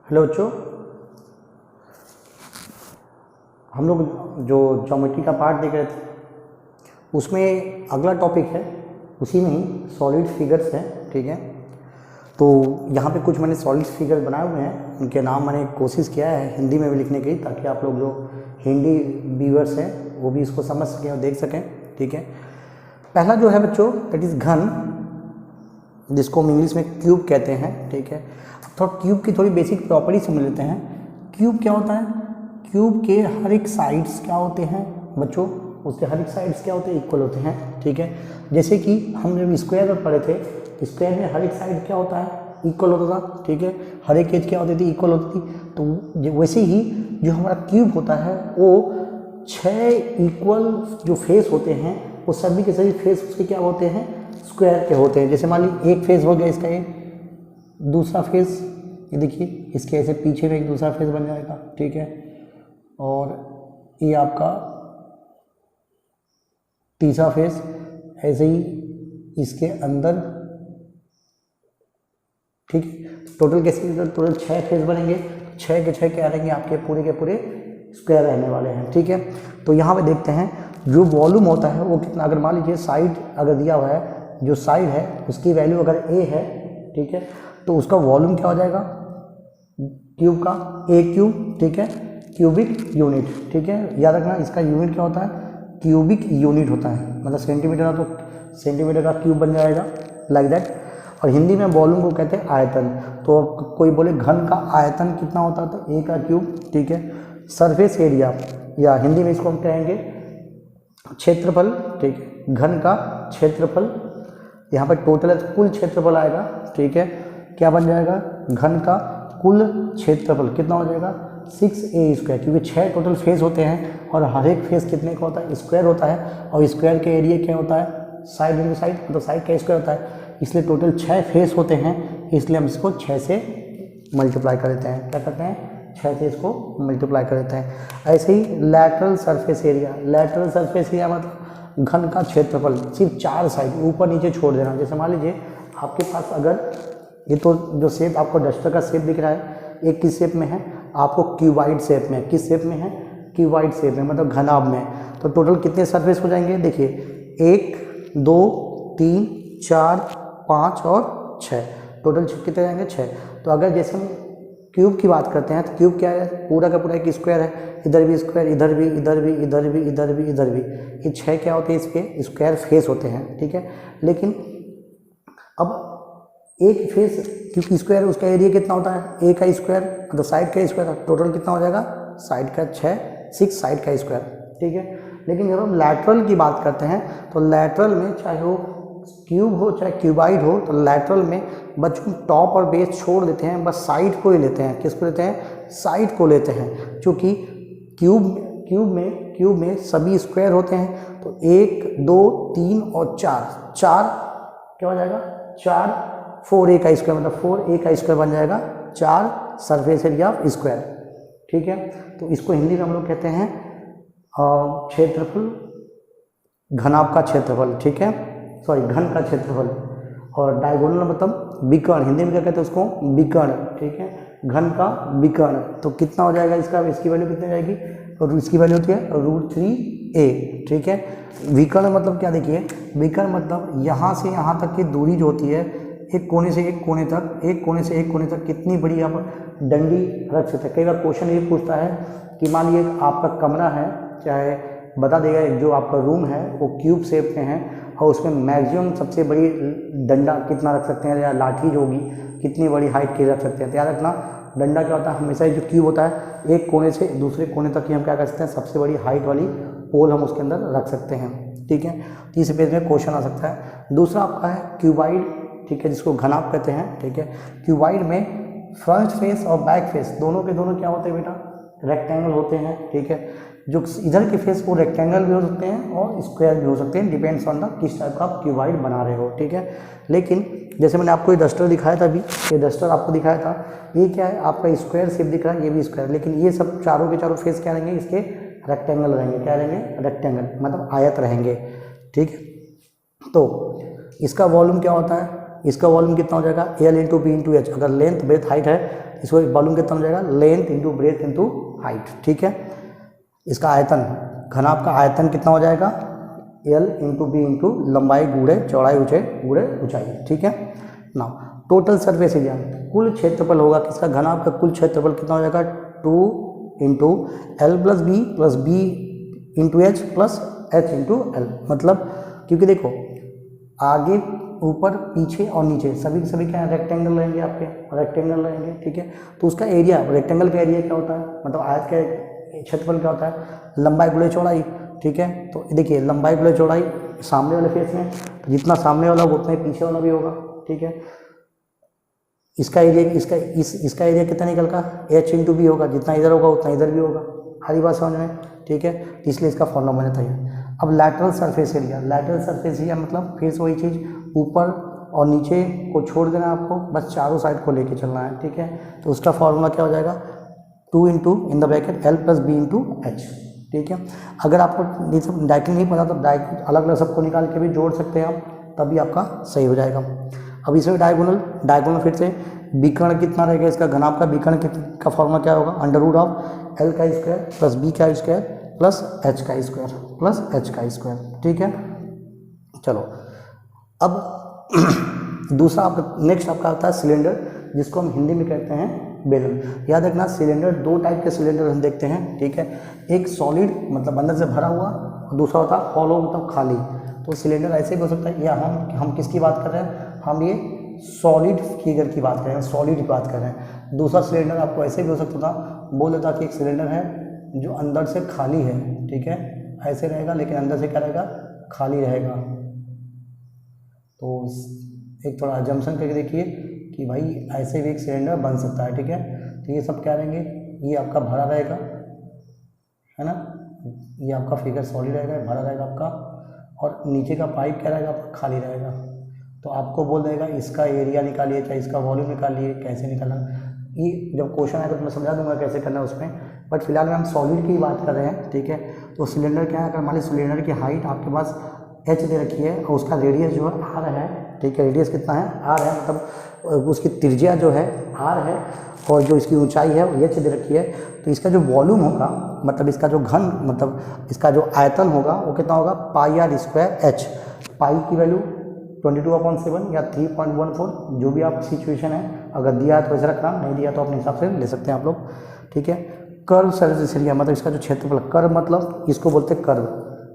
Hello बच्चों, हम लोग जो ज्योमेट्री का पार्ट देख रहे थे उसमें अगला टॉपिक है, उसी में ही सॉलिड फिगर्स हैं। ठीक है, तो यहाँ पे कुछ मैंने सॉलिड फिगर बनाए हुए हैं, उनके नाम मैंने कोशिश किया है हिंदी में भी लिखने की, ताकि आप लोग जो हिंदी व्यूअर्स हैं वो भी इसको समझ सकें और देख सकें। ठीक है, पहला जो है बच्चों दैट इज़ घन, जिसको हम इंग्लिश में क्यूब कहते हैं। ठीक है, थोड़ा क्यूब की थोड़ी बेसिक प्रॉपर्टी समझ लेते हैं। क्यूब क्या होता है? क्यूब के हर एक साइड्स क्या होते हैं बच्चों? उसके हर एक साइड्स क्या होते हैं? इक्वल होते हैं। ठीक है, जैसे कि हम जब स्क्वायर में पढ़े थे, स्क्वायर में हर एक साइड क्या होता है? इक्वल होता था। ठीक है, हर एक एज क्या होती थी? इक्वल होती थी। तो वैसे ही जो हमारा क्यूब होता है वो 6 इक्वल जो फेस होते हैं वो सभी के सभी फेस उसके क्या होते हैं? स्क्वायर के होते हैं। जैसे मान ली एक फेस हो गया इसका, ये दूसरा फेस, ये देखिए इसके ऐसे पीछे में एक दूसरा फेस बन जाएगा। ठीक है, और ये आपका तीसरा फेस, ऐसे ही इसके अंदर। ठीक है, टोटल कैसे? टोटल 6 फेस बनेंगे, 6 के 6 क्या रहेंगे? आपके पूरे के पूरे स्क्वायर रहने वाले हैं। ठीक है, तो यहाँ पे देखते हैं जो वॉल्यूम होता है वो कितना। अगर मान लीजिए साइड अगर दिया हुआ है, जो साइड है उसकी वैल्यू अगर a है, ठीक है, तो उसका वॉल्यूम क्या हो जाएगा क्यूब का? a cube. ठीक है, क्यूबिक यूनिट। ठीक है, याद रखना इसका यूनिट क्या होता है? क्यूबिक यूनिट होता है, मतलब सेंटीमीटर का तो सेंटीमीटर का क्यूब बन जाएगा, लाइक दैट। और हिंदी में वॉल्यूम को कहते हैं आयतन। तो कोई बोले घन का आयतन कितना होता है, तो a का क्यूब। ठीक है, सरफेस एरिया, या हिंदी में इसको हम कहेंगे क्षेत्रफल। ठीक है, घन का क्षेत्रफल, यहाँ पर टोटल है तो कुल क्षेत्रफल आएगा। ठीक है, क्या बन जाएगा? घन का कुल क्षेत्रफल कितना हो जाएगा? 6a², क्योंकि 6 टोटल फेस होते हैं और हर एक फेस कितने का होता है? स्क्वायर होता है। और स्क्वायर के एरिया क्या होता है? साइड इंटू साइड, मतलब साइड का स्क्वायर होता है। इसलिए टोटल 6 फेस होते हैं, इसलिए हम इसको 6 से मल्टीप्लाई कर देते हैं। क्या करते हैं? 6 से इसको मल्टीप्लाई कर देते हैं। ऐसे ही lateral surface area, lateral surface area मतलब घन का क्षेत्रफल, सिर्फ 4 साइड ऊपर नीचे छोड़ देना। जैसे मान लीजिए आपके पास अगर ये तो जो शेप आपको डस्टर का शेप दिख रहा है, एक किस शेप में है? आपको क्यूबाइड शेप में। किस शेप में है? क्यूबाइड शेप में, मतलब घनाभ में। तो टोटल कितने सरफेस हो जाएंगे? देखिए 1 2 3 4 5 और 6, टोटल कितने जाएंगे? 6। तो अगर जैसे हम क्यूब की बात करते हैं तो क्यूब क्या है? पूरा का पूरा एक स्क्वायर है, इधर भी स्क्वायर, इधर भी, इधर भी, इधर भी, इधर भी, इधर भी। ये 6 क्या होते हैं? इसके स्क्वायर फेस होते हैं। ठीक है, लेकिन अब एक फेस क्योंकि स्क्वायर, उसका एरिया कितना होता है? a का स्क्वायर, मतलब साइड का स्क्वायर। टोटल कितना हो जाएगा? साइड का 6 साइड का स्क्वायर। ठीक है, लेकिन जब हम लैटरल की बात करते हैं तो लैटरल में चाहे वो क्यूब हो चाहे क्यूबाइड हो, तो लैटरल में बच्चों टॉप और बेस छोड़ देते हैं, बस साइड को ही लेते हैं। किसको लेते हैं? साइड को लेते हैं, क्योंकि क्यूब में सभी स्क्वायर होते हैं। तो 1 2 3 और 4 क्या हो जाएगा? 4a का स्क्वायर, मतलब 4a का स्क्वायर बन जाएगा 4 सरफेस एरिया ऑफ स्क्वायर। ठीक है, तो इसको हिंदी में हम लोग कहते हैं क्षेत्रफल, घनाभ का क्षेत्रफल। ठीक है, सॉरी घन का क्षेत्रफल। और डायगोनल मतलब विकर्ण, हिंदी में क्या कहते हैं उसको? विकर्ण। ठीक है, घन का विकर्ण। तो कितना हो जाएगा इसका? इसकी वैल्यू कितनी जाएगी? और इसकी वैल्यू होती है √3a। ठीक है, विकर्ण मतलब क्या? देखिए विकर्ण मतलब यहाँ से यहाँ तक की दूरी जो होती है, एक कोने से एक कोने तक, एक कोने से एक कोने तक कितनी बड़ी आप डंडी रख सकते हैं। कई बार क्वेश्चन ये पूछता है कि मान लीजिए आपका कमरा है, चाहे बता देगा जो आपका रूम है वो क्यूब शेप में है, और उसमें मैक्सिमम सबसे बड़ी डंडा कितना रख सकते हैं, या लाठी जो होगी कितनी बड़ी हाइट की रख सकते हैं। तो याद रखना डंडा क्या होता है? हमेशा जो क्यूब होता है एक कोने से दूसरे कोने तक ही हम क्या कर सकते हैं? सबसे बड़ी हाइट वाली पोल हम उसके अंदर रख सकते हैं। ठीक है, तो इस पेज में क्वेश्चन आ सकता है। दूसरा आपका है क्यूबाइड। ठीक है, जिसको घनाभ कहते हैं। ठीक है, क्यूबाइड में फ्रंट फेस और बैक फेस दोनों के दोनों क्या होते हैं बेटा? रेक्टेंगल होते हैं। ठीक है, जो इधर के फेस वो रेक्टेंगल भी हो सकते हैं और स्क्वायर भी हो सकते हैं, डिपेंड्स ऑन द किस टाइप का आप क्यूबाइड बना रहे हो। ठीक है, लेकिन जैसे मैंने आपको ये डस्टर दिखाया था अभी, ये डस्टर आपको दिखाया था, ये क्या है? आपका स्क्वायर शेप दिख रहा है, ये भी स्क्वायर, लेकिन ये सब चारों के चारों फेस क्या रहेंगे? इसके रेक्टेंगल रहेंगे। क्या रहेंगे? रेक्टेंगल, मतलब आयत रहेंगे। ठीक है, तो इसका वॉल्यूम क्या होता है? इसका वॉल्यूम कितना हो जाएगा, L into B into H. अगर लेंथ ब्रेथ हाइट है, इसको वॉल्यूम कितना हो जाएगा, length into breadth into height, ठीक है। इसका आयतन, घनाभ का आयतन कितना हो जाएगा, एल इंटू बी इंटू लंबाई गुणे चौड़ाई गुणे ऊंचाई, ठीक है ना। टोटल सरफेस एरिया, कुल क्षेत्रफल होगा किसका, घनाभ का कुल क्षेत्रफल कितना हो जाएगा, 2 into L plus B into H plus H into L. मतलब क्योंकि देखो आगे ऊपर पीछे और नीचे सभी क्या रेक्टेंगल रहेंगे, आपके रेक्टेंगल रहेंगे, ठीक है। तो उसका एरिया, रेक्टेंगल का एरिया क्या होता है, मतलब आयत का क्षेत्रफल क्या होता है, लंबाई गुणे चौड़ाई, ठीक है। तो देखिए लंबाई गुणे चौड़ाई सामने वाले फेस में, तो जितना सामने वाला उतना ही पीछे वाला भी होगा, ठीक है। इसका एरिया, इसका एरिया कितना निकल का, एच इंटू बी होगा, जितना इधर होगा उतना इधर भी होगा, हरी बात समझ में, ठीक है। इसलिए इसका फॉर्मूला बना था। अब lateral surface area, lateral surface area मतलब फिर से वही चीज़, ऊपर और नीचे को छोड़ देना है आपको, बस चारों साइड को लेके चलना है, ठीक है। तो उसका फॉर्मूला क्या हो जाएगा, 2 into in the bracket L plus B into H, ठीक है। अगर आपको ये सब डायरेक्टली नहीं पता तो डायरेक्ट अलग अलग सबको निकाल के भी जोड़ सकते हैं आप, तभी आपका सही हो जाएगा। अब इसमें डायगोनल फिर से विकर्ण कितना रहेगा, इसका घनाभ का विकर्ण का फॉर्मूला क्या होगा, अंडर रूट ऑफ एल का स्क्वायर प्लस बी का स्क्वायर प्लस एच का स्क्वायर प्लस एच का स्क्वायर, ठीक है। चलो अब दूसरा आपका नेक्स्ट आपका आता है सिलेंडर, जिसको हम हिंदी में कहते हैं बेलन। याद रखना सिलेंडर, दो टाइप के सिलेंडर हम देखते हैं, ठीक है। एक सॉलिड मतलब अंदर से भरा हुआ, और दूसरा होता है हॉलो मतलब खाली। तो सिलेंडर ऐसे भी हो सकता है, या हम किसकी बात कर रहे हैं, हम ये सॉलिड फिगर की बात कर रहे हैं, सॉलिड की बात कर रहे हैं। दूसरा सिलेंडर आपको ऐसे भी हो सकता था, बोल देता कि एक सिलेंडर है जो अंदर से खाली है, ठीक है, ऐसे रहेगा लेकिन अंदर से क्या रहेगा, खाली रहेगा। तो एक थोड़ा जम्पसन करके देखिए कि भाई ऐसे भी एक सिलेंडर बन सकता है, ठीक है। तो ये सब क्या रहेंगे, ये आपका भरा रहेगा, है ना, ये आपका फिगर सॉलिड रहेगा, भरा रहेगा आपका, और नीचे का पाइप क्या रहेगा, आपका खाली रहेगा। तो आपको बोल देगा इसका एरिया निकालिए, चाहे इसका वॉल्यूम निकालिए, कैसे निकालना, ये जब क्वेश्चन आएगा तो मैं समझा दूंगा कैसे करना है उसमें, बट फिलहाल में हम सॉलिड की बात कर रहे हैं, ठीक है। तो सिलेंडर क्या है, अगर मान लीजिए सिलेंडर की हाइट आपके पास एच दे रखी है और उसका रेडियस जो है आर है, ठीक है, रेडियस कितना है, आर है, मतलब उसकी त्रिज्या जो है आर है, और जो इसकी ऊंचाई है वो एच दे रखी है। तो इसका जो वॉल्यूम होगा, मतलब इसका जो घन, मतलब इसका जो आयतन होगा वो कितना होगा, पाई आर स्क्वायर एच। पाई की वैल्यू 22/7 या 3.14, जो भी आप सिचुएशन है, अगर दिया है तो ऐसे रखना, नहीं दिया तो अपने हिसाब से ले सकते हैं आप लोग, ठीक है। कर्व सरफेस एरिया मतलब इसका जो क्षेत्रफल, कर्व मतलब इसको बोलते हैं कर्व,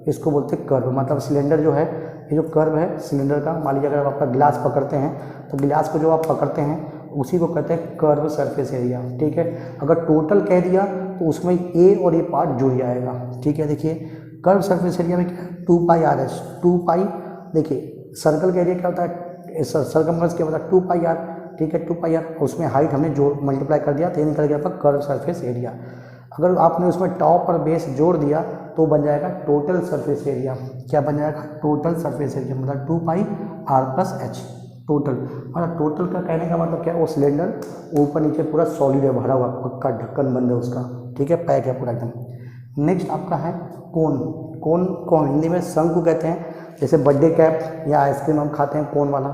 इसको बोलते हैं कर्व, मतलब सिलेंडर जो है, ये जो कर्व है सिलेंडर का, मान लीजिए अगर आप आपका गिलास पकड़ते हैं तो गिलास को जो आप पकड़ते हैं उसी को कहते हैं कर्व सरफेस एरिया, ठीक है। अगर टोटल कह दिया तो उसमें ए और ये पार्ट जुड़ जाएगा, ठीक है। देखिए कर्व सरफेस एरिया में क्या है, 2πr h, 2π, देखिए सर्कल का एरिया क्या होता है, सर्कमफ्रेंस क्या होता है 2πr, ठीक है, 2πr, उसमें हाइट हमने जोड़ मल्टीप्लाई कर दिया तो ये निकल गया आपका कर्व सरफेस एरिया। अगर आपने उसमें टॉप और बेस जोड़ दिया तो बन जाएगा टोटल सरफेस एरिया, क्या बन जाएगा, टोटल सरफेस एरिया, मतलब 2πr + h टोटल। मतलब टोटल का कहने का मतलब क्या है, वो सिलेंडर ऊपर नीचे पूरा सॉलिड है, भरा हुआ, पक्का ढक्कन बंद है उसका, ठीक है, पैक है पूरा एकदम। नेक्स्ट आपका है कोन। कोन को हिंदी में शंकु कहते हैं, जैसे बर्थडे कैप या आइसक्रीम हम खाते हैं कोन वाला,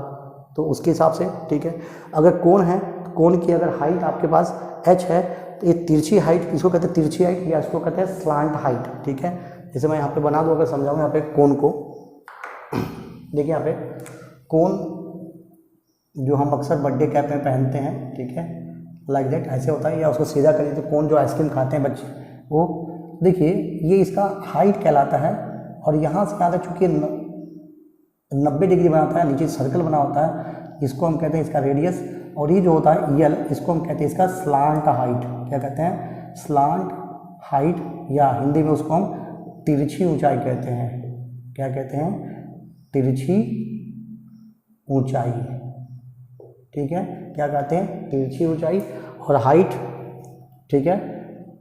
तो उसके हिसाब से, ठीक है। अगर कोन है तो कोन की अगर हाइट आपके पास h है तो ये तिरछी हाइट, इसको कहते हैं तिरछी हाइट या इसको कहते हैं स्लांट हाइट, ठीक है। जैसे मैं यहाँ पे बना दूँ, अगर समझाऊँ यहाँ पे कोन को, देखिए यहाँ पे कोन जो हम अक्सर बर्थडे कैप में पहनते हैं, ठीक है, लाइक दैट ऐसे होता है, या उसको सीधा करिए तो कोन जो आइसक्रीम खाते हैं बच्चे, वो देखिए ये इसका हाइट कहलाता है। और यहाँ से यहाँ तक चूँकि 90 डिग्री बनाता है, नीचे सर्कल बना होता है, इसको हम कहते हैं इसका रेडियस, और ये जो होता है यल, इसको हम कहते हैं इसका स्लांट हाइट, क्या कहते हैं, स्लांट हाइट, या हिंदी में उसको हम तिरछी ऊंचाई कहते हैं, क्या कहते हैं, तिरछी ऊंचाई, ठीक है, क्या कहते हैं, तिरछी ऊंचाई। और हाइट, ठीक है,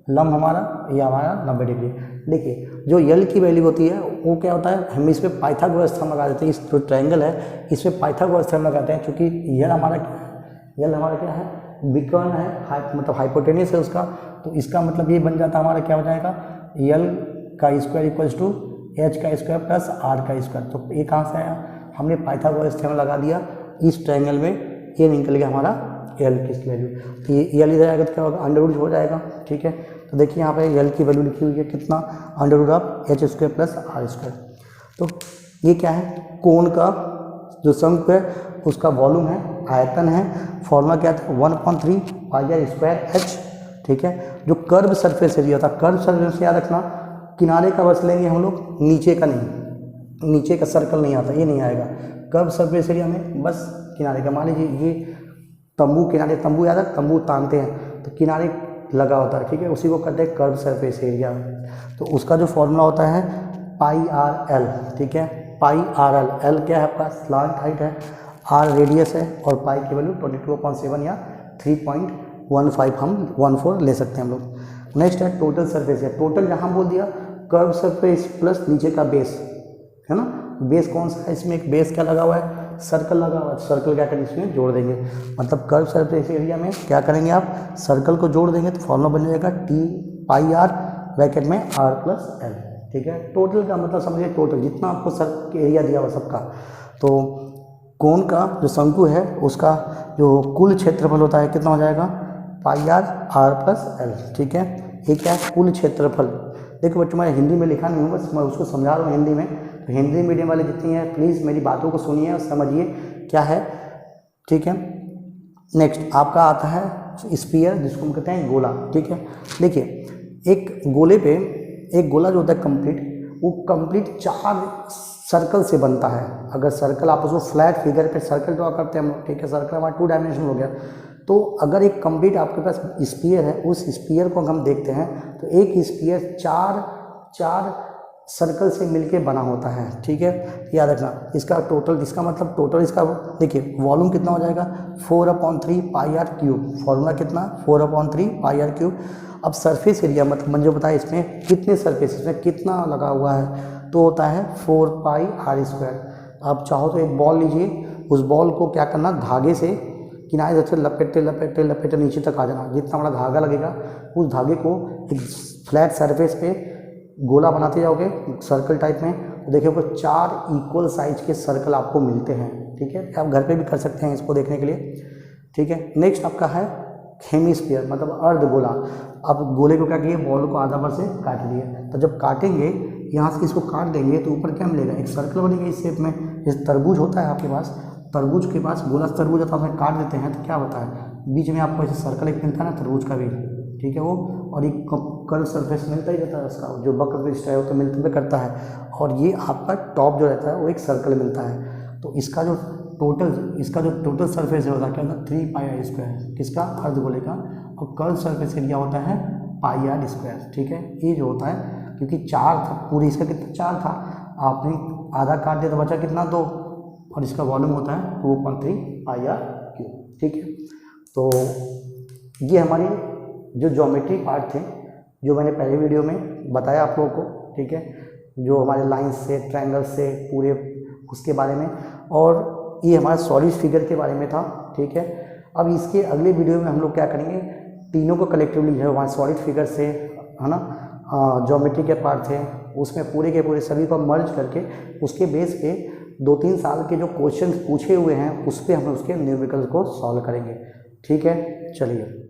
लंब हमारा, ये हमारा 90 डिग्री। देखिए जो यल की वैल्यू होती है वो क्या होता है, हम इस पर पाइथागोरस थ्योरम लगा देते हैं, इस जो ट्रायंगल है इस पर पाइथागोरस थ्योरम लगाते हैं, क्योंकि यल हमारा क्या है, यल हमारा क्या है, विकर्ण है, मतलब हाइपोटेन्यूस है उसका, तो इसका मतलब ये बन जाता है हमारा क्या हो जाएगा, यल का स्क्वायर इक्वल्स टू एच का स्क्वायर प्लस आर का स्क्वायर। तो ये कहाँ से आया, हमने पाइथागोरस थ्योरम लगा दिया, इस ट्रायंगल में ये निकल गया हमारा एल की वैल्यू। तो ये एल इधर आएगा तो क्या होगा, अंडर रूट हो जाएगा। ठीक है, तो देखिए यहाँ पे एल की वैल्यू लिखी हुई है कितना, under root of H square plus R square. तो ये क्या है, कोण का जो शंकु है उसका वॉल्यूम है, आयतन है, फॉर्मूला क्या था 1/3 पाई आर स्क्वायर एच। ठीक है, जो कर्व सरफेस एरिया था, कर्व सरफेस याद रखना किनारे का बस लेंगे हम लोग, नीचे का नहीं, नीचे का सर्कल नहीं आता, ये नहीं आएगा। कर्व सरफेस एरिया में बस किनारे का, मान लीजिए ये तंबू, किनारे तंबू याद है, तंबू तानते हैं तो किनारे लगा होता है। ठीक है, उसी को कहते हैं कर्व सरफेस एरिया। तो उसका जो फॉर्मूला होता है पाई आर एल। ठीक है, पाई आर एल, एल क्या है आपका स्लांट हाइट है, आर रेडियस है, और पाई की वैल्यू 22.7 या 3.15 हम 14 ले सकते हैं हम लोग। नेक्स्ट है टोटल सरफेस है। टोटल यहाँ बोल दिया कर्व सरफेस प्लस नीचे का बेस है ना। बेस कौन सा है, इसमें एक बेस क्या लगा हुआ है, सर्कल लगा हुआ है। सर्कल क्या करेंगे, इसमें जोड़ देंगे, मतलब कर्व सरफेस एरिया में क्या करेंगे आप, सर्कल को जोड़ देंगे तो फॉर्मूला बन जाएगा टी पाई आर ब्रैकेट में आर प्लस एल। ठीक है, टोटल का मतलब समझिए टोटल जितना आपको सर्कल एरिया दिया हुआ सबका, तो कोण का जो शंकु है उसका जो कुल क्षेत्रफल होता है कितना हो जाएगा, पाई आर आर प्लस एल। ठीक है, ये क्या है, कुल क्षेत्रफल। देखो बच्चों मैं हिंदी में लिखा नहीं हूँ, बस मैं उसको समझा रहा हूँ हिंदी में। तो हिंदी मीडियम वाले जितनी हैं प्लीज़ मेरी बातों को सुनिए और समझिए क्या है। ठीक है, नेक्स्ट आपका आता है स्फीयर, जिसको हम कहते हैं गोला। ठीक है, देखिए एक गोले पे, एक गोला जो होता है कंप्लीट, वो कंप्लीट 4 सर्कल से बनता है। अगर सर्कल आप उसको फ्लैट फिगर पे सर्कल ड्रॉ करते हैं हम लोग, ठीक है, सर्कल हमारा 2 डायमेंशन हो गया। तो अगर एक कंप्लीट आपके पास स्फीयर है, उस स्फीयर को हम देखते हैं तो एक स्फीयर 4 सर्कल से मिलके बना होता है। ठीक है, याद रखना इसका टोटल, इसका मतलब टोटल इसका देखिए वॉल्यूम कितना हो जाएगा 4/3 पाई आर क्यूब। फॉर्मूला कितना 4/3 पाई आर क्यूब। अब सरफेस एरिया मतलब मुझे बताया इसमें कितने सरफेस, इसमें कितना लगा हुआ है, तो होता है 4 पाई आर स्क्वायर। आप चाहो तो एक बॉल लीजिए, उस बॉल को क्या करना, धागे से किनारे से लपेटते लपेटते लपेटते नीचे तक आ जाना। जितना बड़ा धागा लगेगा उस धागे को एक फ्लैट सरफेस पे गोला बनाते जाओगे सर्कल टाइप में, तो देखिए 4 इक्वल साइज के सर्कल आपको मिलते हैं। ठीक है, आप घर पे भी कर सकते हैं इसको देखने के लिए। ठीक है, नेक्स्ट आपका है हेमिस्फीयर मतलब अर्धगोला। अब गोले को क्या किए, बॉल को आधा पर से काट लिए, तो जब काटेंगे यहाँ से इसको काट देंगे तो ऊपर क्या मिलेगा, एक सर्कल बनेगा इस शेप में। जैसे तरबूज होता है आपके पास, तरबूज के पास गोला तरबूज होता है, उसमें काट देते हैं तो क्या होता है, बीच में आपको ऐसे सर्कल एक मिलता है ना तरबूज का भी। ठीक है, वो और एक कर्व सरफेस मिलता ही रहता है उसका, जो वक्र पृष्ठ है वो तो मिलते करता है, और ये आपका टॉप जो रहता है वो एक सर्कल मिलता है। तो इसका जो टोटल सरफेस है होता है क्या होता है 3 पाई आर स्क्वायर, किसका, अर्धगोले का। और कर्व सरफेस एरिया होता है पाई आर स्क्वायर। ठीक है, ये जो होता है क्योंकि 4 था पूरी, इसका कितना 4 था, आपने आधा काट दिया तो बचा कितना 2, और इसका वॉल्यूम होता है 2/3 पाई आर क्यूब। ठीक है, तो ये हमारी जो ज्योमेट्री पार्ट थे जो मैंने पहले वीडियो में बताया आप लोगों को। ठीक है, जो हमारे लाइन्स से ट्रायंगल से पूरे उसके बारे में, और ये हमारा सॉलिड फिगर के बारे में था। ठीक है, अब इसके अगले वीडियो में हम लोग क्या करेंगे, तीनों को कलेक्टिवली है हमारे सॉलिड फिगर से है ना, ज्योमेट्री के पार्ट थे उसमें पूरे के पूरे सभी को मर्ज करके उसके बेस पे 2-3 साल के जो क्वेश्चन पूछे हुए हैं उस पर हम उसके न्यूमेरिकल को सॉल्व करेंगे। ठीक है, चलिए।